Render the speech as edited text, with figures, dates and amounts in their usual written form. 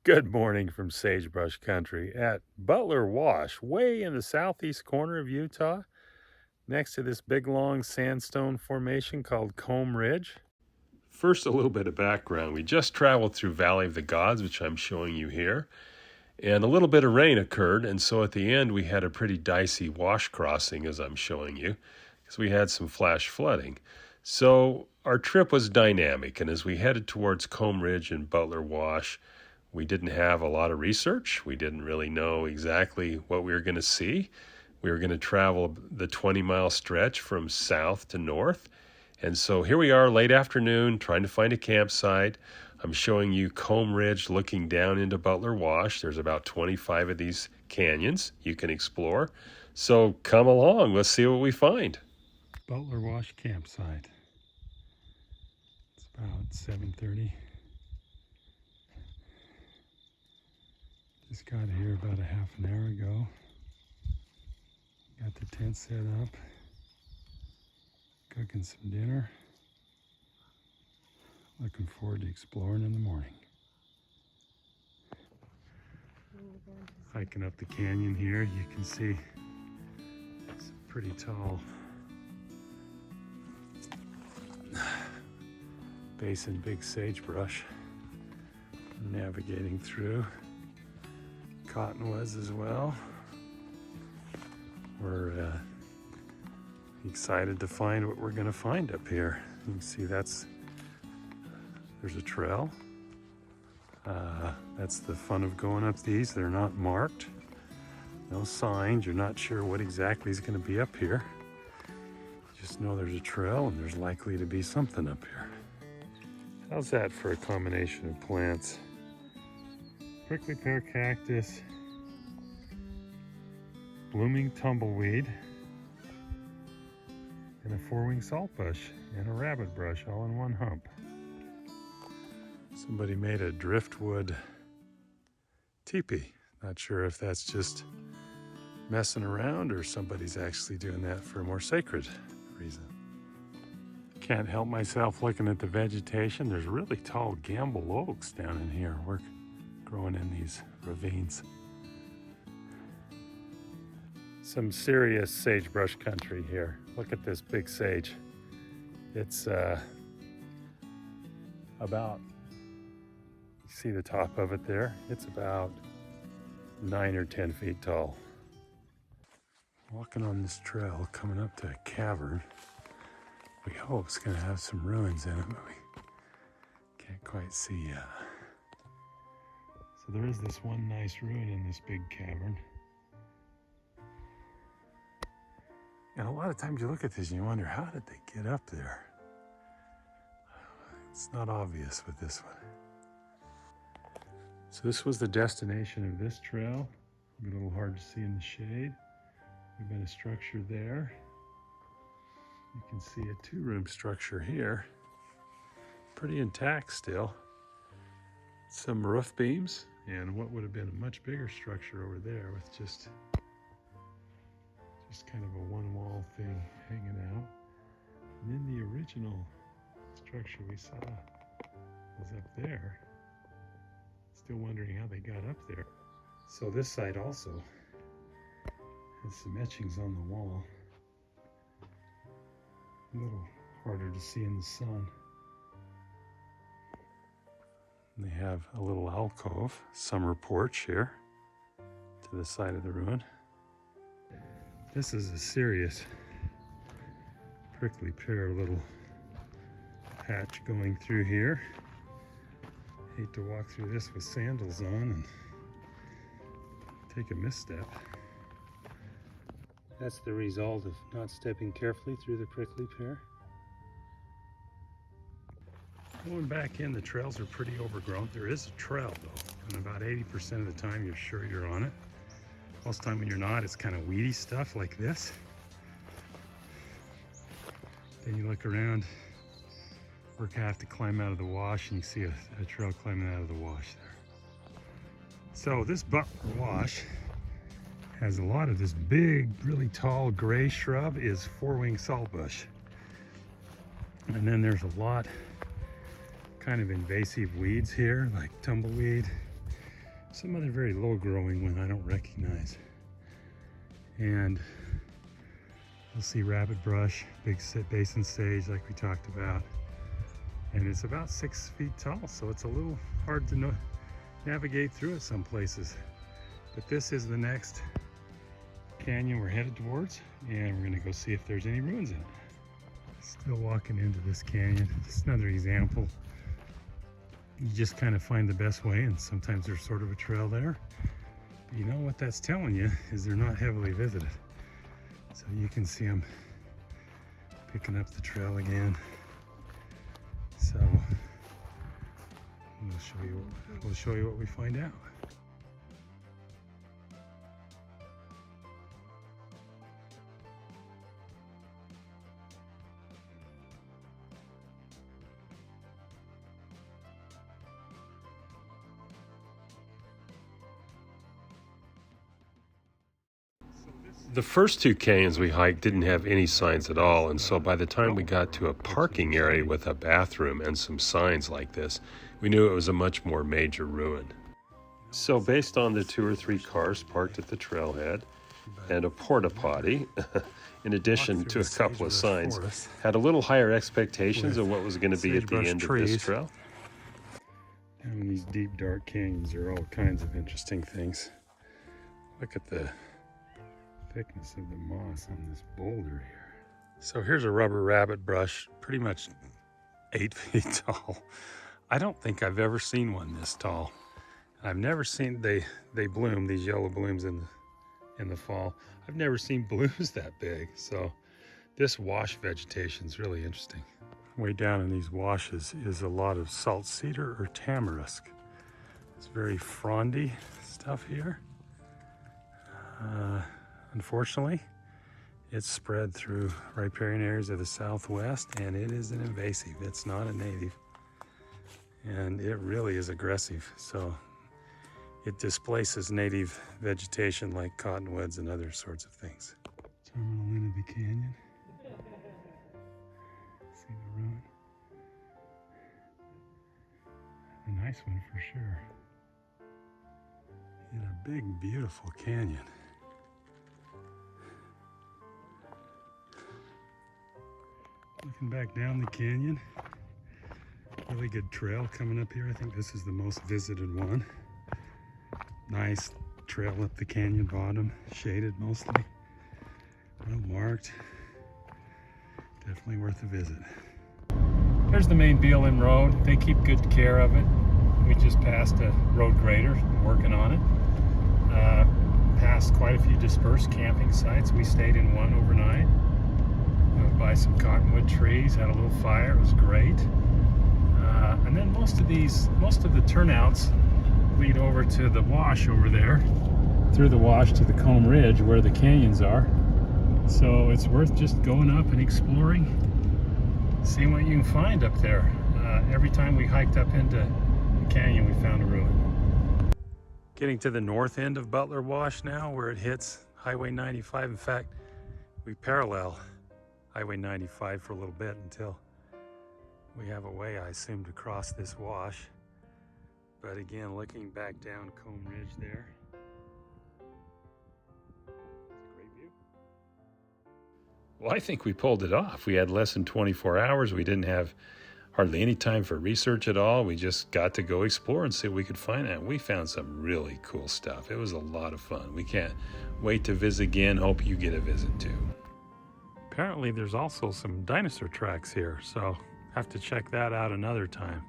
Good morning from Sagebrush Country at Butler Wash, way in the southeast corner of Utah, next to this big long sandstone formation called Comb Ridge. First, a little bit of background. We just traveled through Valley of the Gods, which I'm showing you here, and a little bit of rain occurred, and so at the end we had a pretty dicey wash crossing, as I'm showing you, because we had some flash flooding. So our trip was dynamic, and as we headed towards Comb Ridge and Butler Wash, we didn't have a lot of research. We didn't really know exactly what we were going to see. We were going to travel the 20-mile stretch from south to north. And so here we are late afternoon trying to find a campsite. I'm showing you Comb Ridge looking down into Butler Wash. There's about 25 of these canyons you can explore. So come along. Let's see what we find. Butler Wash campsite. It's about 7:30. Just got here about a half an hour ago. Got the tent set up. Cooking some dinner. Looking forward to exploring in the morning. Hiking up the canyon here, you can see some pretty tall basin, big sagebrush. Navigating through. Cottonwoods as well. We're excited to find what we're going to find up here. You can see there's a trail. That's the fun of going up these. They're not marked. No signs. You're not sure what exactly is going to be up here. You just know there's a trail and there's likely to be something up here. How's that for a combination of plants? Prickly pear cactus, blooming tumbleweed, and a four-winged saltbush and a rabbit brush all in one hump. Somebody made a driftwood teepee. Not sure if that's just messing around or somebody's actually doing that for a more sacred reason. Can't help myself looking at the vegetation. There's really tall gamble oaks down in here. We're growing in these ravines. Some serious sagebrush country here. Look at this big sage. It's about, you see the top of it there? It's about 9 or 10 feet tall. Walking on this trail, coming up to a cavern. We hope it's gonna have some ruins in it, but we can't quite see. So there is this one nice ruin in this big cavern. And a lot of times you look at this and you wonder, how did they get up there? It's not obvious with this one. So this was the destination of this trail. A little hard to see in the shade. We've got a structure there. You can see a two-room structure here. Pretty intact still. Some roof beams and what would have been a much bigger structure over there with just kind of a one-wall thing hanging out. And then the original structure we saw was up there. Still wondering how they got up there. So this side also has some etchings on the wall. A little harder to see in the sun. And they have a little alcove, summer porch here to the side of the ruin. This is a serious prickly pear little patch going through here. Hate to walk through this with sandals on and take a misstep. That's the result of not stepping carefully through the prickly pear. Going back in, the trails are pretty overgrown. There is a trail though, and about 80% of the time you're sure you're on it. Most of the time when you're not, it's kind of weedy stuff like this. Then you look around, we're gonna have to climb out of the wash, and you see a trail climbing out of the wash there. So this Butler Wash has a lot of this big, really tall gray shrub is four-winged saltbush. And then there's a lot kind of invasive weeds here, like tumbleweed, some other very low growing one I don't recognize. And you'll see rabbit brush, big basin sage like we talked about. And it's about 6 feet tall, so it's a little hard to navigate through it some places. But this is the next canyon we're headed towards, and we're gonna go see if there's any ruins in it. Still walking into this canyon. Just another example. You just kind of find the best way, and sometimes there's sort of a trail there. But you know what that's telling you is they're not heavily visited. So you can see them picking up the trail again. So we'll show you what we find out. The first two canyons we hiked didn't have any signs at all, and so by the time we got to a parking area with a bathroom and some signs like this, we knew it was a much more major ruin. So based on the 2 or 3 cars parked at the trailhead and a porta potty, in addition to a couple of signs, had a little higher expectations of what was going to be at the end of this trail. Down in these deep, dark canyons are all kinds of interesting things. Look at the thickness of the moss on this boulder here. So here's a rubber rabbit brush, pretty much 8 feet tall. I don't think I've ever seen one this tall. I've never seen, they bloom, these yellow blooms in the fall. I've never seen blooms that big. So this wash vegetation is really interesting. Way down in these washes is a lot of salt cedar or tamarisk. It's very frondy stuff here. Unfortunately, it's spread through riparian areas of the southwest, and it is an invasive. It's not a native, and it really is aggressive. So it displaces native vegetation like cottonwoods and other sorts of things. Terminal end of the canyon. See the ruin? A nice one for sure. In a big, beautiful canyon. Looking back down the canyon, really good trail coming up here. I think this is the most visited one. Nice trail up the canyon bottom, shaded mostly, well marked. Definitely worth a visit. There's the main BLM road. They keep good care of it. We just passed a road grader working on it. Passed quite a few dispersed camping sites. We stayed in one overnight. By some cottonwood trees, had a little fire, it was great. And then most of the turnouts lead over to the wash over there, through the wash to the Comb Ridge where the canyons are. So it's worth just going up and exploring, seeing what you can find up there. Every time we hiked up into the canyon, we found a ruin. Getting to the north end of Butler Wash now, where it hits Highway 95. In fact, we parallel Highway 95 for a little bit until we have a way, I assume, to cross this wash. But again, looking back down Comb Ridge there, it's a great view. Well, I think we pulled it off. We had less than 24 hours. We didn't have hardly any time for research at all. We just got to go explore and see what we could find out. We found some really cool stuff. It was a lot of fun. We can't wait to visit again. Hope you get a visit too. Apparently there's also some dinosaur tracks here, so have to check that out another time.